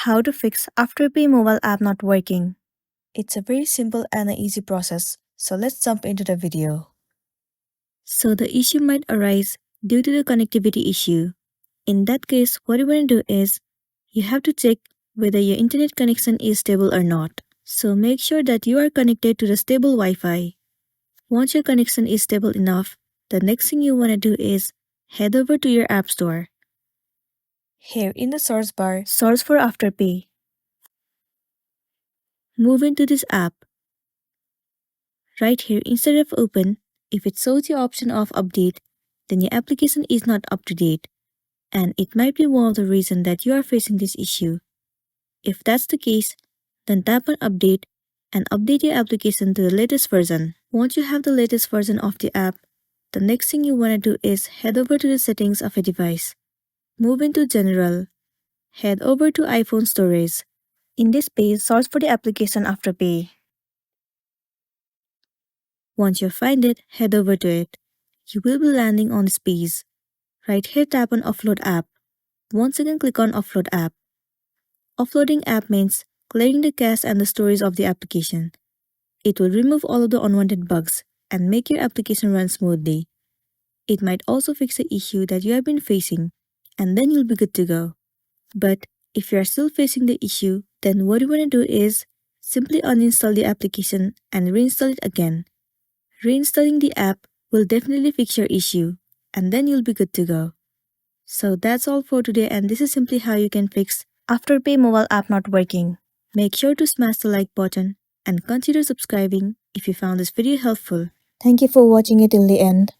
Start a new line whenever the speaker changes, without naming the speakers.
How to fix Afterpay mobile app not working. It's a very simple and an easy process, so let's jump into the video. So the issue might arise due to the connectivity issue. In that case, what you want to do is, you have to check whether your internet connection is stable or not. So make sure that you are connected to the stable Wi-Fi. Once your connection is stable enough, the next thing you want to do is head over to your app store. Here in the source bar, search for Afterpay. Move into this app. Right here, instead of open, if it shows the option of update, then your application is not up to date, and it might be one of the reasons that you are facing this issue. If that's the case, then tap on update and update your application to the latest version. Once you have the latest version of the app, the next thing you want to do is head over to the settings of a device. Move into General. Head over to iPhone Storage. In this page, search for the application Afterpay. Once you find it, head over to it. You will be landing on this page. Right here, tap on Offload App. Once again, click on Offload App. Offloading app means clearing the cache and the storage of the application. It will remove all of the unwanted bugs and make your application run smoothly. It might also fix the issue that you have been facing, and then you'll be good to go. But if you are still facing the issue, then what you want to do is simply uninstall the application and reinstall it again. Reinstalling the app will definitely fix your issue, and then you'll be good to go. So that's all for today, and this is simply how you can fix Afterpay mobile app not working. Make sure to smash the like button and consider subscribing if you found this video helpful. Thank you for watching it till the end.